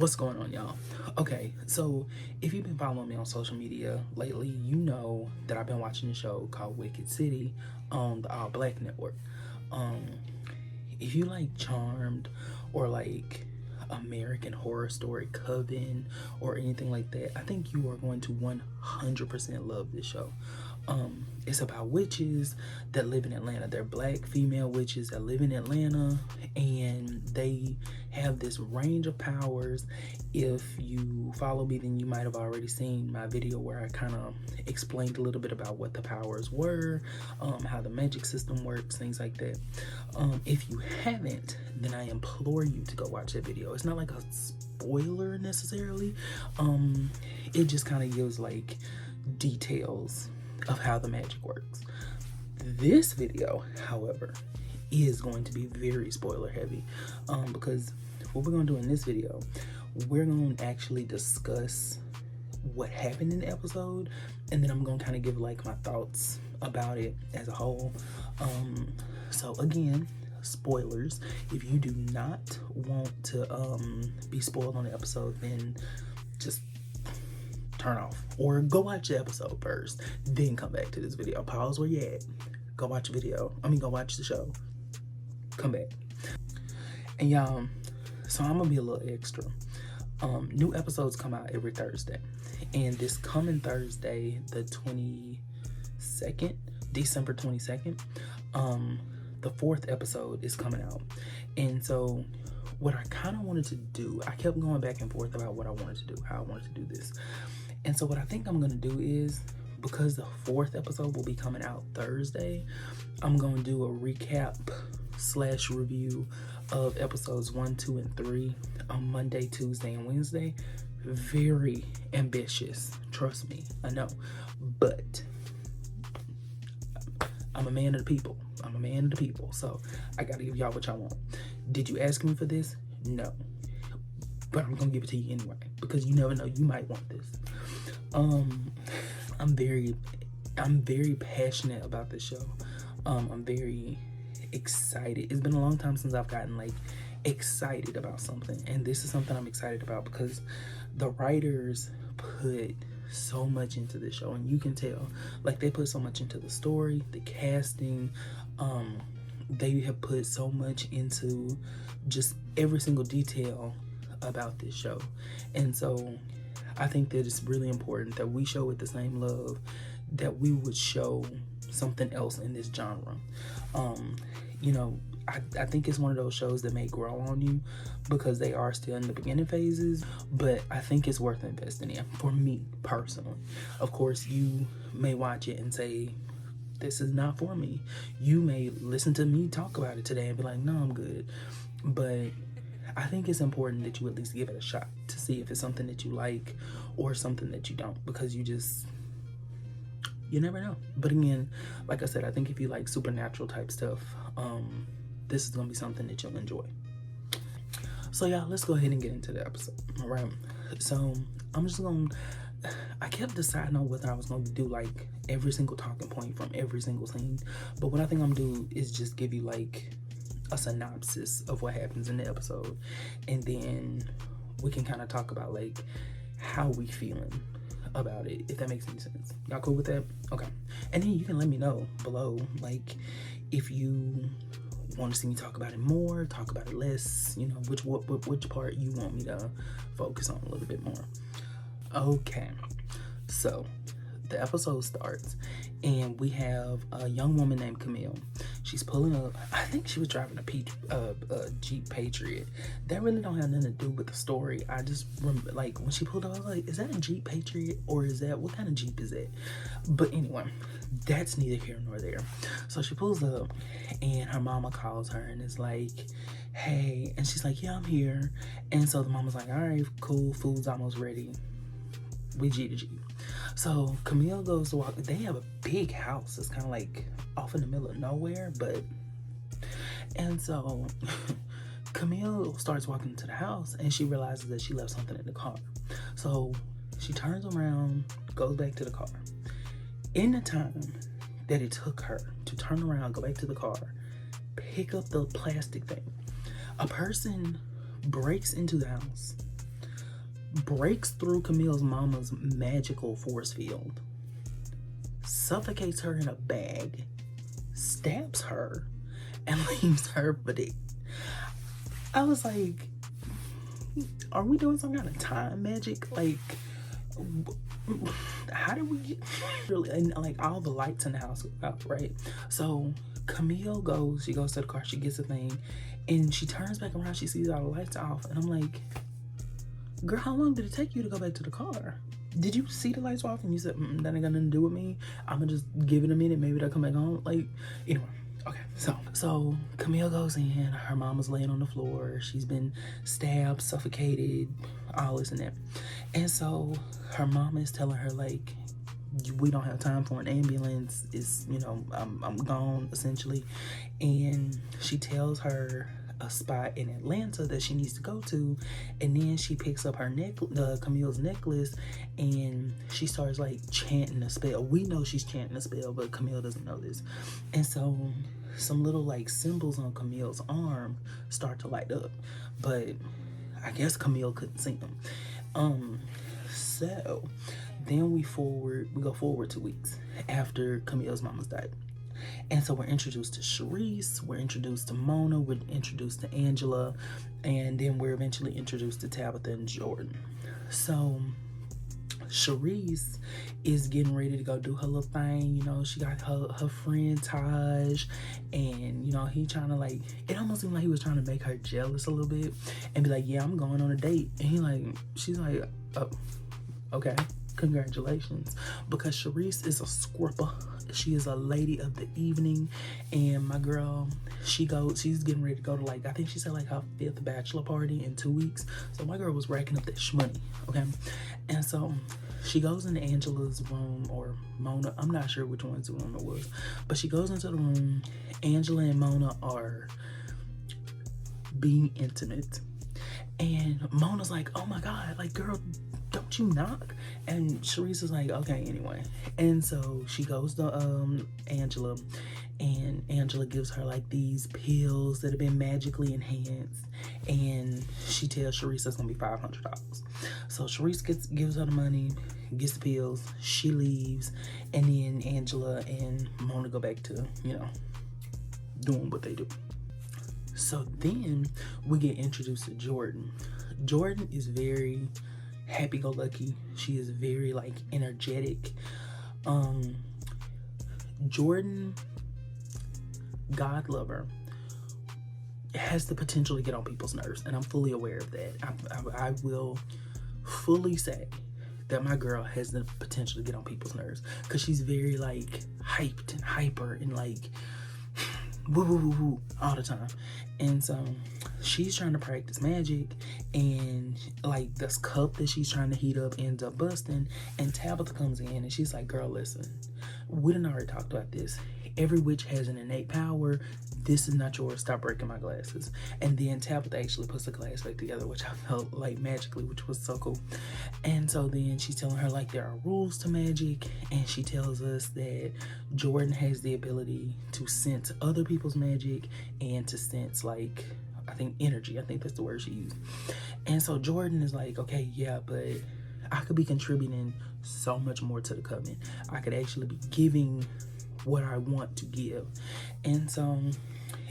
What's going on, y'all? Okay, so if you've been following me on social media lately, you know that I've been watching a show called Wicked City on the ALLBLK network. If you like Charmed or like American Horror Story Coven or anything like that, I think you are going to 100% love this show. It's about witches that live in Atlanta. They're black female witches that live in Atlanta, and they have this range of powers. If you follow me, then you might have already seen my video where I kind of explained a little bit about what the powers were, how the magic system works, things like that. If you haven't, then I implore you to go watch that video. It's not like a spoiler necessarily. It just kind of gives like details of how the magic works. This video, however, is going to be very spoiler heavy, because what we're going to do in this video, we're going to actually discuss what happened in the episode, and then I'm going to kind of give like my thoughts about it as a whole. So again, spoilers. If you do not want to be spoiled on the episode, then just turn off or go watch the episode first, then come back to this video. Pause where you at, go watch the video, go watch the show, come back. And y'all, so I'm gonna be a little extra. New episodes come out every Thursday, and this coming Thursday, the 22nd, December 22nd, the 4th episode is coming out. And so what I kind of wanted to do, I kept going back and forth about what I wanted to do, how I wanted to do this. And so what I think I'm going to do is, because the 4th episode will be coming out Thursday, I'm going to do a recap / review of episodes 1, 2, and 3 on Monday, Tuesday, and Wednesday. Very ambitious, trust me, I know. But I'm a man of the people. I'm a man of the people. So I got to give y'all what y'all want. Did you ask me for this? No. But I'm going to give it to you anyway, because you never know, you might want this. I'm very passionate about this show. I'm very excited. It's been a long time since I've gotten like excited about something, and this is something I'm excited about because the writers put so much into this show, and you can tell, like, they put so much into the story, the casting. They have put so much into just every single detail about this show. And so I think that it's really important that we show it the same love that we would show something else in this genre. You know, I think it's one of those shows that may grow on you because they are still in the beginning phases, but I think it's worth investing in, for me personally. Of course, you may watch it and say, this is not for me. You may listen to me talk about it today and be like, no, I'm good. But I think it's important that you at least give it a shot to see if it's something that you like or something that you don't, because you never know. But again, like I said, I think if you like supernatural type stuff, this is gonna be something that you'll enjoy. So yeah, let's go ahead and get into the episode. All right, so I kept deciding on whether I was going to do like every single talking point from every single scene, but what I think I'm gonna do is just give you like a synopsis of what happens in the episode, and then we can kind of talk about like how we feeling about it, if that makes any sense. Y'all cool with that? Okay. And then you can let me know below, like, if you want to see me talk about it more, talk about it less, you know, which part you want me to focus on a little bit more. Okay, so the episode starts, and we have a young woman named Camille. She's pulling up. I think she was driving a Jeep Patriot. That really don't have nothing to do with the story. I just remember, like, when she pulled up, I was like, is that a Jeep Patriot, or is that, what kind of Jeep is that? But anyway, that's neither here nor there. So she pulls up, and her mama calls her and is like, hey, and she's like, yeah, I'm here. And so the mama's like, all right, cool, food's almost ready. We G to G. So Camille goes to walk. They have a big house. It's kind of like off in the middle of nowhere, and so Camille starts walking to the house, and she realizes that she left something in the car. So she turns around, goes back to the car. In the time that it took her to turn around, go back to the car, pick up the plastic thing, a person breaks into the house, breaks through Camille's mama's magical force field, suffocates her in a bag, stabs her, and leaves her for dead. I was like, are we doing some kind of time magic? Like, how did we get really? And like, all the lights in the house go out, right? So Camille goes, she goes to the car, she gets a thing, and she turns back around, she sees all the lights off, and I'm like, girl, how long did it take you to go back to the car? Did you see the lights off and you said, that ain't got nothing to do with me, I'm gonna just give it a minute, maybe they'll come back on? Like, anyway. Okay, so Camille goes in, her mama's laying on the floor, she's been stabbed, suffocated, all this and that. And so her mama is telling her, like, we don't have time for an ambulance, it's, you know, I'm gone, essentially. And she tells her a spot in Atlanta that she needs to go to, and then she picks up her Camille's necklace, and she starts like chanting a spell. We know she's chanting a spell, but Camille doesn't know this. And so some little like symbols on Camille's arm start to light up, but I guess Camille couldn't see them. So then we go forward 2 weeks after Camille's mama's died. And so we're introduced to Sherise, we're introduced to Mona, we're introduced to Angela, and then we're eventually introduced to Tabitha and Jordan. So Sherise is getting ready to go do her little thing, you know, she got her friend Taj, and you know, he trying to like, it almost seemed like he was trying to make her jealous a little bit and be like, yeah, I'm going on a date. And she's like, oh, okay, congratulations, because Sherise is a scorper. She is a lady of the evening, and my girl, she's getting ready to go to, like, I think she said like her 5th bachelor party in 2 weeks. So my girl was racking up that shmoney, okay? And so she goes into Angela's room, or Mona, I'm not sure which one's room it was, but she goes into the room. Angela and Mona are being intimate, and Mona's like, oh my God, like, girl, don't you knock? And Sherise is like, okay, anyway. And so she goes to Angela, and Angela gives her like these pills that have been magically enhanced, and she tells Sherise it's gonna be $500. So Sherise gives her the money, gets the pills, she leaves, and then Angela and Mona go back to, you know, doing what they do. So then we get introduced to Jordan. Jordan is very happy-go-lucky. She is very like energetic. Jordan, God lover, has the potential to get on people's nerves, and I'm fully aware of that. I will fully say that my girl has the potential to get on people's nerves, because she's very like hyped and hyper and like woo woo woo woo all the time. And so she's trying to practice magic, and like this cup that she's trying to heat up ends up busting, and Tabitha comes in and she's like, girl, listen, we done already talked about this. Every witch has an innate power. This is not yours. Stop breaking my glasses. And then Tabitha actually puts the glass back together, which I felt like magically, which was so cool. And so then she's telling her like there are rules to magic, and she tells us that Jordan has the ability to sense other people's magic and to sense like, I think energy, I think that's the word she used. And so Jordan is like, okay, yeah, but I could be contributing so much more to the coven. I could actually be giving what I want to give. And so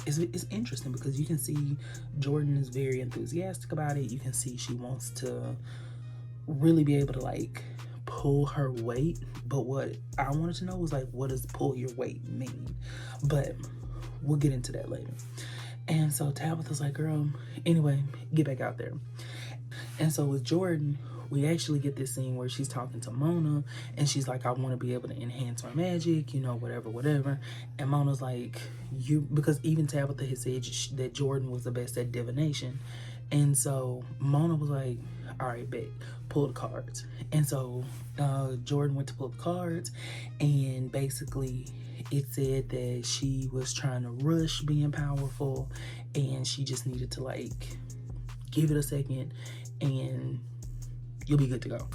it's interesting, because you can see Jordan is very enthusiastic about it. You can see she wants to really be able to like pull her weight, but what I wanted to know was like, what does pull your weight mean? But we'll get into that later. And so Tabitha's like, girl, anyway, get back out there. And so with Jordan, we actually get this scene where she's talking to Mona, and she's like, I want to be able to enhance my magic, you know, whatever. And Mona's like, because even Tabitha had said that Jordan was the best at divination. And so Mona was like, all right, bet, pull the cards. And so Jordan went to pull the cards, and basically it said that she was trying to rush being powerful, and she just needed to like give it a second and you'll be good to go.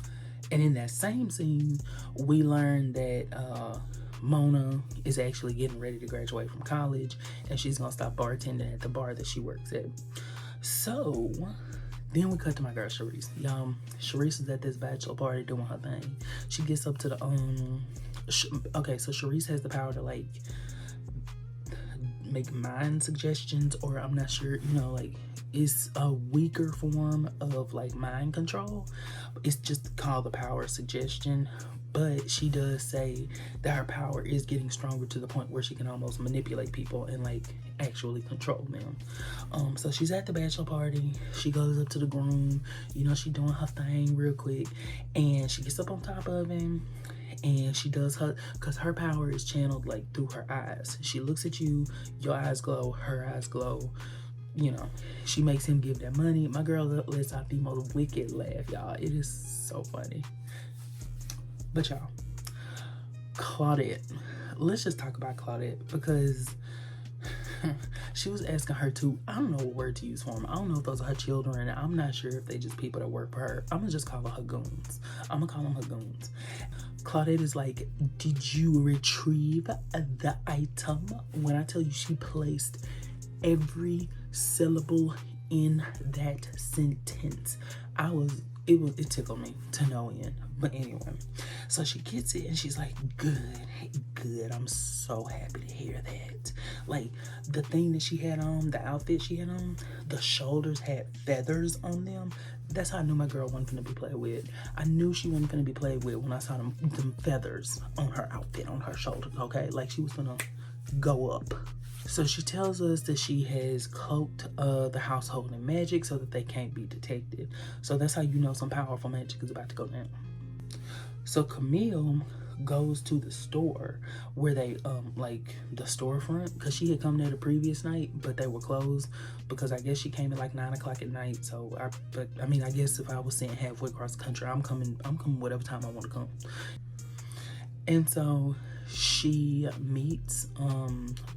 And in that same scene, we learned that Mona is actually getting ready to graduate from college, and she's gonna stop bartending at the bar that she works at. So Then we cut to my girl Sherise. Sherise is at this bachelor party doing her thing. She gets up to the okay, so Sherise has the power to like make mind suggestions, or I'm not sure, you know, like it's a weaker form of like mind control. It's just called the power of suggestion. But she does say that her power is getting stronger to the point where she can almost manipulate people and like actually control them. So she's at the bachelor party. She goes up to the groom. You know, she doing her thing real quick, and she gets up on top of him. And she does her, because her power is channeled like through her eyes. She looks at you, your eyes glow, her eyes glow. You know, she makes him give that money. My girl lets out the most wicked laugh, y'all. It is so funny. But y'all, Claudette, let's just talk about Claudette, because she was asking her to, I don't know what word to use for them. I don't know if those are her children. I'm not sure if they just people that work for her. I'm gonna just call her goons. I'm gonna call them her goons. Claudette is like, did you retrieve the item? When I tell you she placed every syllable in that sentence, it tickled me to no end. But anyway, so she gets it and she's like, good, I'm so happy to hear that. Like, the thing that she had on, the outfit she had on, the shoulders had feathers on them. That's how I knew my girl wasn't gonna be played with. I knew she wasn't gonna be played with when I saw them feathers on her outfit, on her shoulders, okay? Like, she was gonna go up. So she tells us that she has cloaked the household in magic so that they can't be detected. So that's how you know some powerful magic is about to go down. So Camille goes to the store where they like the storefront, because she had come there the previous night, but they were closed because I guess she came at like 9 o'clock at night. So I mean, I guess if I was sitting halfway across the country, I'm coming whatever time I want to come. And so she meets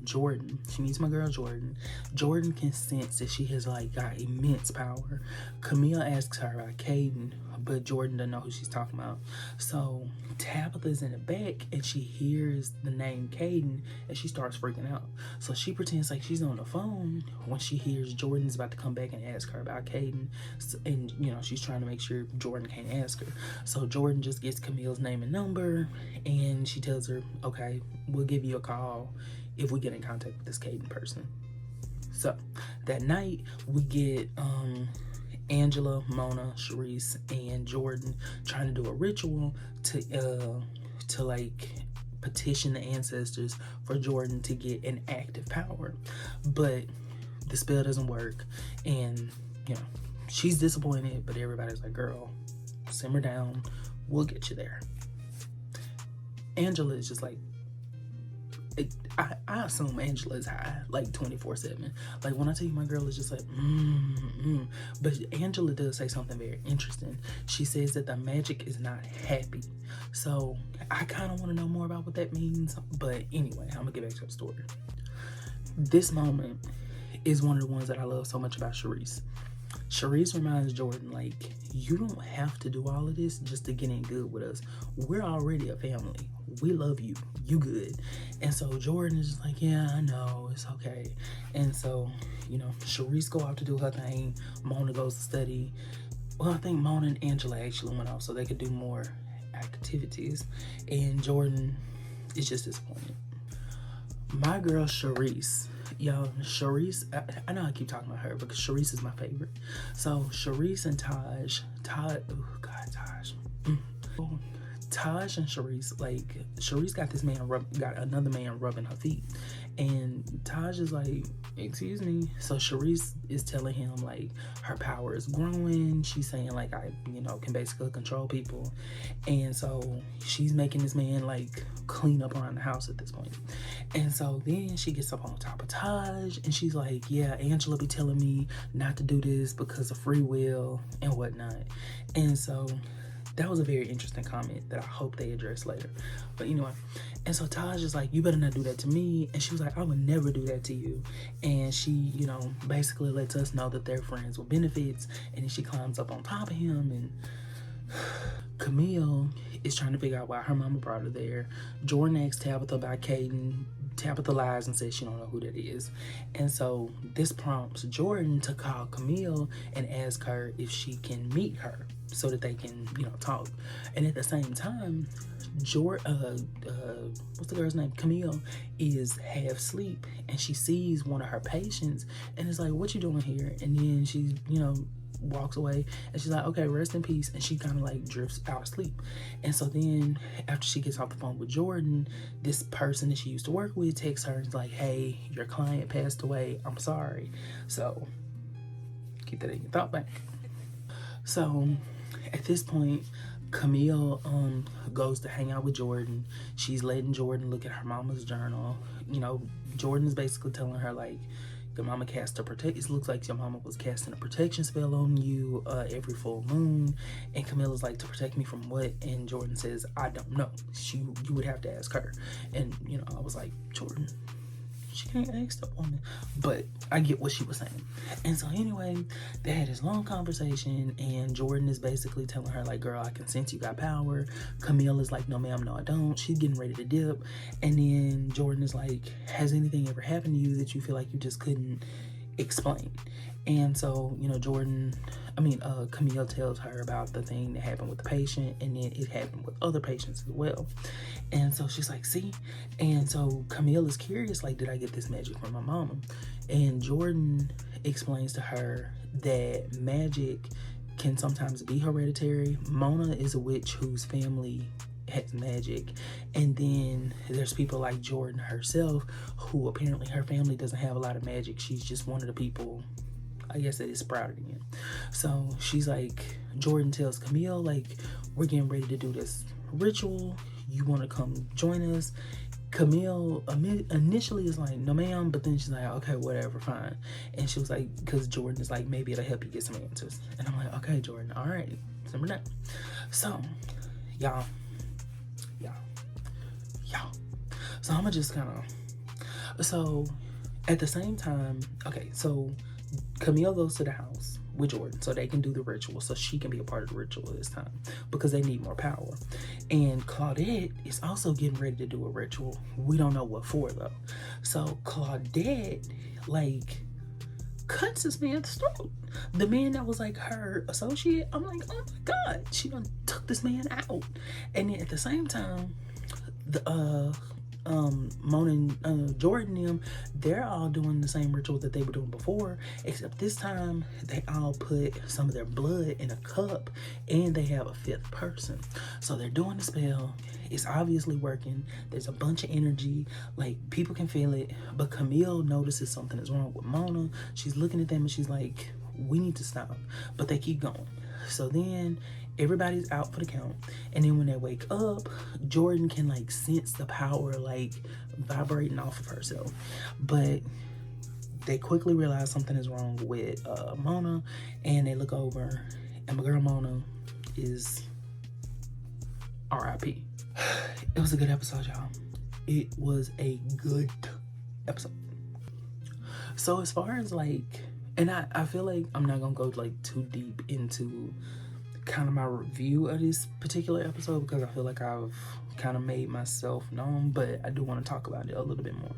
Jordan. She meets my girl Jordan. Jordan can sense that she has like got immense power. Camille asks her about Caden, but Jordan doesn't know who she's talking about. So Tabitha's in the back and she hears the name Caden and she starts freaking out. So she pretends like she's on the phone when she hears Jordan's about to come back and ask her about Caden. And you know, she's trying to make sure Jordan can't ask her. So Jordan just gets Camille's name and number and she tells her, okay, we'll give you a call if we get in contact with this Caden person. So that night we get Angela, Mona, Sherise, and Jordan trying to do a ritual to like petition the ancestors for Jordan to get an active power. But the spell doesn't work, and you know, she's disappointed, but everybody's like, girl, simmer down, we'll get you there. Angela is just like, I assume Angela is high, like 24/7. Like, when I tell you my girl is just like, But Angela does say something very interesting. She says that the magic is not happy. So I kind of want to know more about what that means. But anyway, I'm gonna get back to the story. This moment is one of the ones that I love so much about Sherise. Sherise reminds Jordan, like, you don't have to do all of this just to get in good with us. We're already a family. We love you. You good. And so Jordan is just like, yeah, I know. It's okay. And so, you know, Sherise go out to do her thing. Mona goes to study. Well, I think Mona and Angela actually went off so they could do more activities. And Jordan is just disappointed. My girl Sherise. Y'all, Sherise, I know I keep talking about her because Sherise is my favorite. So Sherise and Taj and Sherise, like, Sherise got this man got another man rubbing her feet, and Taj is like, excuse me. So Sherise is telling him like her power is growing. She's saying like, I, you know, can basically control people, and so she's making this man like clean up around the house at this point. And so then she gets up on top of Taj and she's like, yeah, Angela be telling me not to do this because of free will and whatnot. And so that was a very interesting comment that I hope they address later. But anyway, and so Taj is like, you better not do that to me. And she was like, I would never do that to you. And she, you know, basically lets us know that they're friends with benefits. And then she climbs up on top of him, and Camille is trying to figure out why her mama brought her there. Jordan asks Tabitha about Caden. Tabitha lies and says she don't know who that is. And so this prompts Jordan to call Camille and ask her if she can meet her so that they can, you know, talk. And at the same time, what's the girl's name? Camille is half asleep, and she sees one of her patients and is like, what you doing here? And then she, you know, walks away, and she's like, okay, rest in peace. And she kind of like drifts out of sleep. And so then after she gets off the phone with Jordan, this person that she used to work with texts her and is like, hey, your client passed away, I'm sorry. So keep that in your thought bank. So at this point, Camille goes to hang out with Jordan. She's letting Jordan look at her mama's journal. You know, Jordan is basically telling her like, your mama cast a it looks like your mama was casting a protection spell on you every full moon. And Camilla's like, to protect me from what? And Jordan says, I don't know. You would have to ask her. And you know, I was like, Jordan, she can't ask the woman. But I get what she was saying. And so anyway, they had this long conversation, and Jordan is basically telling her like, girl, I can sense you got power. Camille is like, no ma'am, no I don't. She's getting ready to dip. And then Jordan is like, has anything ever happened to you that you feel like you just couldn't explain? And so, you know, Camille tells her about the thing that happened with the patient, and then it happened with other patients as well. And so she's like, see? And so Camille is curious, like, did I get this magic from my mama? And Jordan explains to her that magic can sometimes be hereditary. Mona is a witch whose family has magic, and then there's people like Jordan herself, who apparently her family doesn't have a lot of magic. She's just one of the people, I guess, that is sprouted in. So she's like, Jordan tells Camille, like, we're getting ready to do this ritual. You want to come join us? Camille initially is like, no ma'am, but then she's like, okay, whatever, fine. And she was like, because Jordan is like, maybe it'll help you get some answers. And I'm like, okay, Jordan, all right, simmer down. So y'all, so I'm gonna just kind of, so at the same time, okay, so Camille goes to the house with Jordan so they can do the ritual, so she can be a part of the ritual this time because they need more power. And Claudette is also getting ready to do a ritual. We don't know what for though. So Claudette like cuts this man's throat. The man that was like her associate, I'm like, oh my God, she done took this man out. And then at the same time, the Mona and Jordan and them, they're all doing the same ritual that they were doing before, except this time they all put some of their blood in a cup, and they have a fifth person. So they're doing the spell. It's obviously working. There's a bunch of energy, like people can feel it. But Camille notices something is wrong with Mona. She's looking at them and she's like, we need to stop. But they keep going. So then everybody's out for the count, and then when they wake up, Jordan can like sense the power like vibrating off of herself. But they quickly realize something is wrong with Mona, and they look over, and my girl Mona is RIP. It was a good episode, y'all. It was a good episode. So as far as like, and I feel like I'm not gonna go like too deep into kind of my review of this particular episode because I feel like I've kind of made myself known, but I do want to talk about it a little bit more.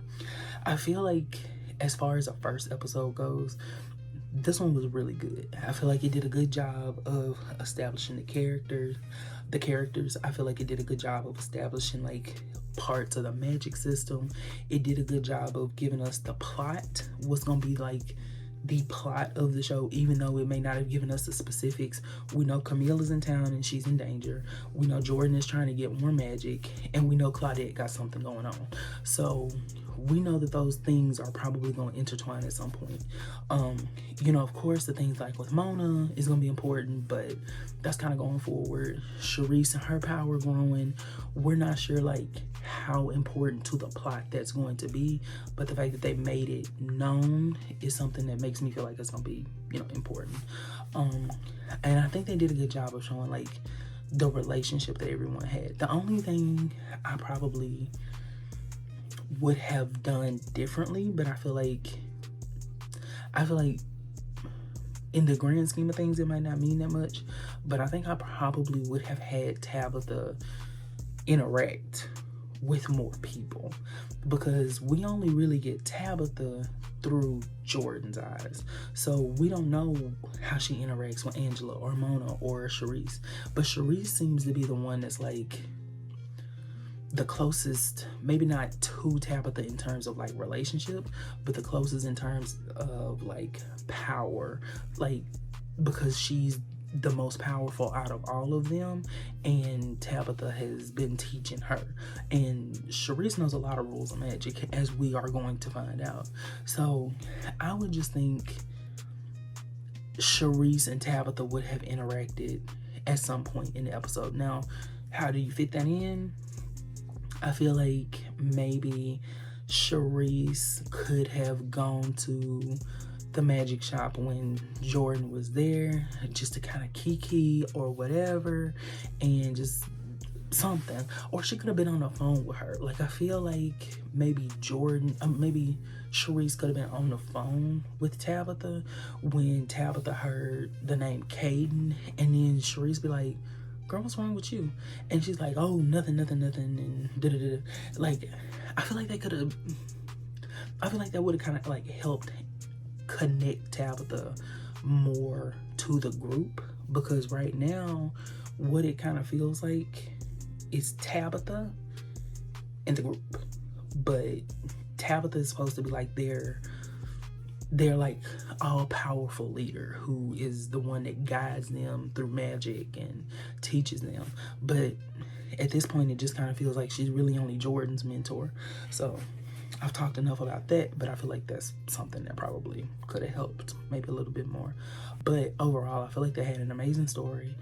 I feel like as far as the first episode goes, this one was really good. I feel like it did a good job of establishing the characters. I feel like it did a good job of establishing like parts of the magic system. It did a good job of giving us the plot, what's gonna be like the plot of the show, even though it may not have given us the specifics. We know Camille is in town and she's in danger. We know Jordan is trying to get more magic, and we know Claudette got something going on. So we know that those things are probably going to intertwine at some point. You know, of course, the things like with Mona is going to be important, but that's kind of going forward. Sherise and her power growing, we're not sure like how important to the plot that's going to be, but the fact that they made it known is something that makes me feel like it's going to be, you know, important. And I think they did a good job of showing like the relationship that everyone had. The only thing I probably would have done differently, but I feel like in the grand scheme of things it might not mean that much, but I think I probably would have had Tabitha interact with more people, because we only really get Tabitha through Jordan's eyes. So we don't know how she interacts with Angela or Mona or Sherise. But Sherise seems to be the one that's like the closest, maybe not to Tabitha in terms of like relationship, but the closest in terms of like power, like because she's the most powerful out of all of them, and Tabitha has been teaching her, and Sherise knows a lot of rules of magic, as we are going to find out. So I would just think Sherise and Tabitha would have interacted at some point in the episode. Now, how do you fit that in? I feel like maybe Sherise could have gone to the magic shop when Jordan was there, just to kind of kiki or whatever, and just something. Or she could have been on the phone with her. Like, I feel like maybe maybe Sherise could have been on the phone with Tabitha when Tabitha heard the name Caden, and then Sherise be like, girl, what's wrong with you? And she's like, oh, nothing, and da-da-da-da. Like, I feel like that would have kind of like helped connect Tabitha more to the group, because right now what it kind of feels like is Tabitha and the group, but Tabitha is supposed to be like their like all-powerful leader who is the one that guides them through magic and teaches them. But at this point it just kind of feels like she's really only Jordan's mentor. So I've talked enough about that, but I feel like that's something that probably could have helped maybe a little bit more. But overall, I feel like they had an amazing story.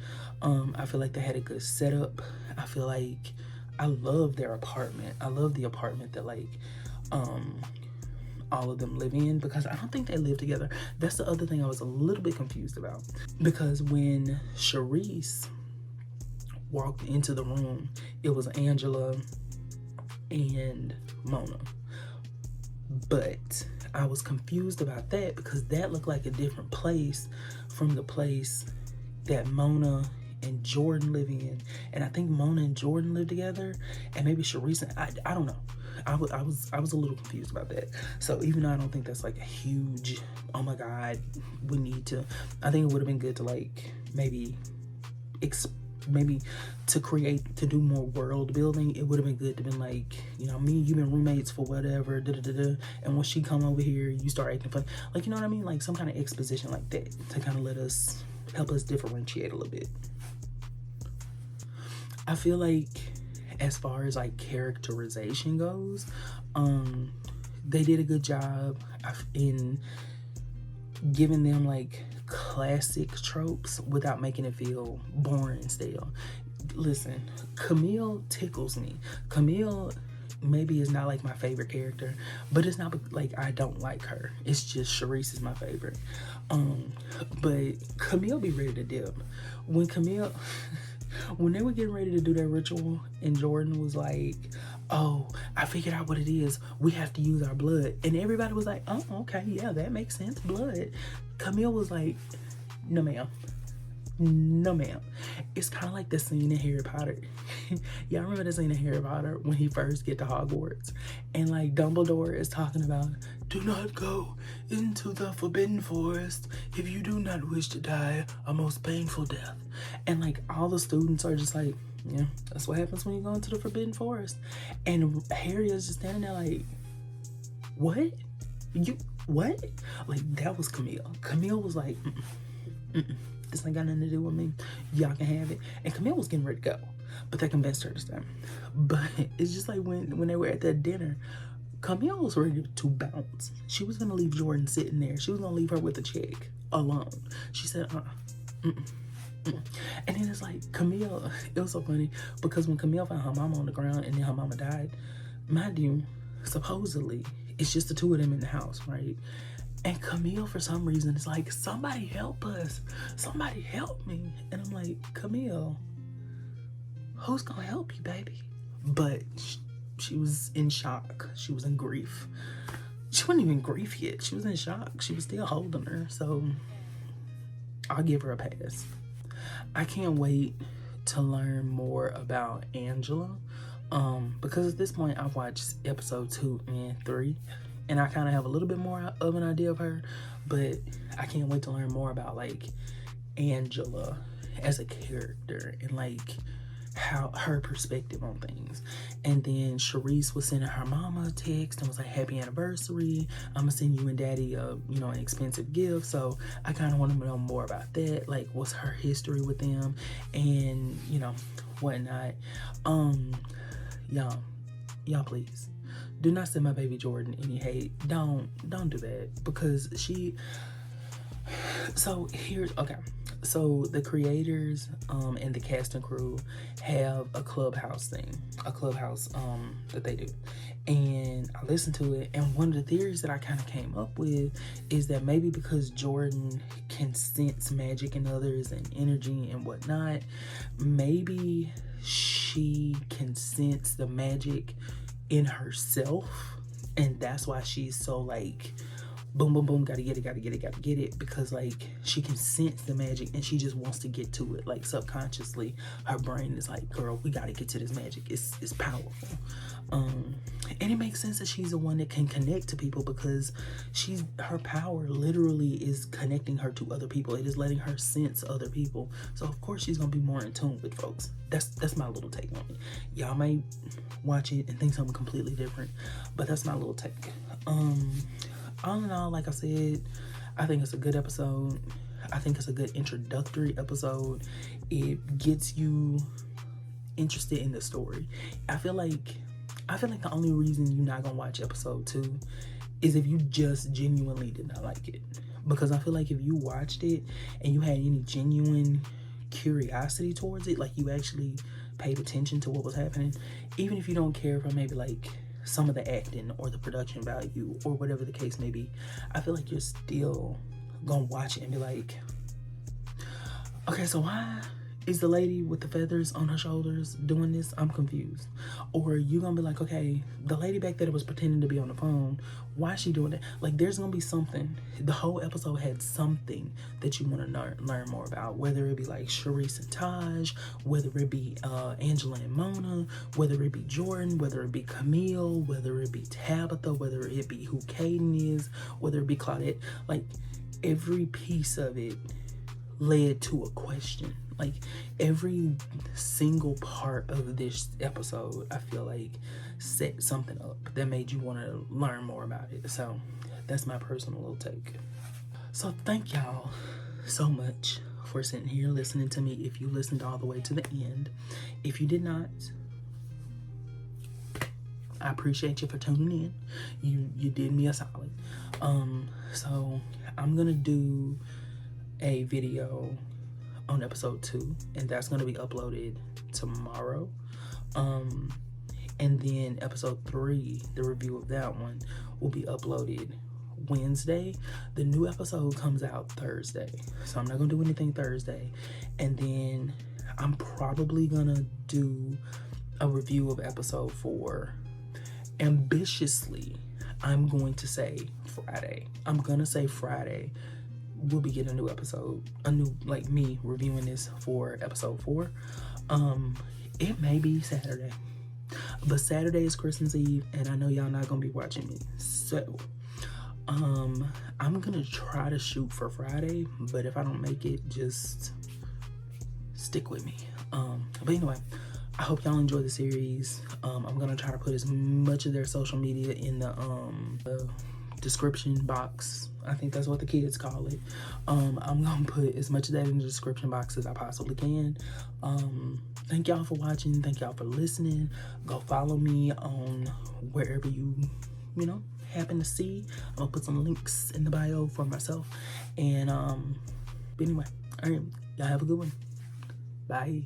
I feel like they had a good setup. I feel like I love their apartment. I love the apartment that like all of them live in, because I don't think they live together. That's the other thing I was a little bit confused about, because when Sherise walked into the room, it was Angela and Mona. But I was confused about that because that looked like a different place from the place that Mona and Jordan live in. And I think Mona and Jordan live together, and maybe Sherise, I don't know. I was a little confused about that. So even though I don't think that's like a huge, oh my God, we need to, I think it would have been good to like maybe to do more world building. It would have been good to been like, you know, me and you been roommates for whatever, and when she come over here, you start acting funny. Like, you know what I mean? Like some kind of exposition like that to kind of help us differentiate a little bit. I feel like as far as like characterization goes, they did a good job in giving them like classic tropes without making it feel boring and stale. Listen, Camille tickles me. Camille maybe is not like my favorite character, but it's not like I don't like her. It's just Sherise is my favorite. But Camille be ready to dip. When they were getting ready to do that ritual and Jordan was like, oh, I figured out what it is. We have to use our blood. And everybody was like, oh, okay, yeah, that makes sense, blood. Camille was like, no, ma'am. No, ma'am. It's kind of like the scene in Harry Potter. Y'all remember the scene in Harry Potter when he first get to Hogwarts? And like Dumbledore is talking about, do not go into the Forbidden Forest if you do not wish to die a most painful death. And like all the students are just like, yeah, that's what happens when you go into the Forbidden Forest. And Harry is just standing there like, what? What? Like, that was Camille. Camille was like, this ain't got nothing to do with me. Y'all can have it. And Camille was getting ready to go, but they convinced her to stay. But it's just like when they were at that dinner, Camille was ready to bounce. She was gonna leave Jordan sitting there. She was gonna leave her with a chick alone. She said, And then it's like Camille, it was so funny because when Camille found her mama on the ground and then her mama died, mind you, supposedly it's just the two of them in the house, right? And Camille, for some reason, is like, somebody help us. Somebody help me. And I'm like, Camille, who's gonna help you, baby? But she was in shock. She was in grief. She wasn't even grief yet. She was in shock. She was still holding her. So I'll give her a pass. I can't wait to learn more about Angela. Because at this point I've watched episode 2 and 3, and I kind of have a little bit more of an idea of her, but I can't wait to learn more about like Angela as a character and like how her perspective on things. And then Sherise was sending her mama a text and was like, happy anniversary, I'm gonna send you and daddy a, you know, an expensive gift. So I kind of want to know more about that, like what's her history with them and, you know, whatnot. Y'all please do not send my baby Jordan any hate. Don't do that, because she, so here's, okay, so the creators and the cast and crew have a clubhouse thing, that they do, and I listened to it, and one of the theories that I kind of came up with is that maybe because Jordan can sense magic in others and energy and whatnot, maybe she can sense the magic in herself, and that's why she's so like boom boom boom, gotta get it, because like she can sense the magic and she just wants to get to it. Like subconsciously her brain is like, girl, we gotta get to this magic, it's powerful. And it makes sense that she's the one that can connect to people, because her power literally is connecting her to other people. It is letting her sense other people, so of course she's gonna be more in tune with folks. That's my little take on it. Y'all may watch it and think something completely different, but that's my little take. All in all, like I said, I think it's a good episode. I think it's a good introductory episode. It gets you interested in the story. I feel like the only reason you're not gonna watch episode 2 is if you just genuinely did not like it. Because I feel like if you watched it and you had any genuine curiosity towards it, like you actually paid attention to what was happening, even if you don't care for maybe like some of the acting or the production value or whatever the case may be, I feel like you're still gonna watch it and be like, okay, so why is the lady with the feathers on her shoulders doing this? I'm confused. Or you gonna be like, okay, the lady back there that was pretending to be on the phone, why is she doing that? Like, there's gonna be something. The whole episode had something that you want to learn more about, whether it be like Sherise and Taj, whether it be Angela and Mona, whether it be Jordan, whether it be Camille, whether it be Tabitha, whether it be who Caden is, whether it be Claudette. Like, every piece of it led to a question. Like, every single part of this episode, I feel like, set something up that made you want to learn more about it. So that's my personal little take. So thank y'all so much for sitting here listening to me. If you listened all the way to the end, if you did not, I appreciate you for tuning in. You did me a solid. So I'm gonna do a video on episode 2, and that's going to be uploaded tomorrow. And then episode 3, the review of that one, will be uploaded Wednesday. The new episode comes out Thursday, so I'm not going to do anything Thursday. And then I'm probably going to do a review of episode 4. Ambitiously, I'm going to say Friday. I'm going to say Friday we'll be getting a new episode, like me reviewing this for episode 4. It may be Saturday, but Saturday is Christmas Eve, and I know y'all not gonna be watching me, so I'm gonna try to shoot for Friday, but if I don't make it, just stick with me. But anyway, I hope y'all enjoy the series. I'm gonna try to put as much of their social media in the description box. I think that's what the kids call it. I'm gonna put as much of that in the description box as I possibly can. Thank y'all for watching. Thank y'all for listening. Go follow me on wherever you happen to see. I'm gonna put some links in the bio for myself. And but anyway, all right, y'all have a good one. Bye.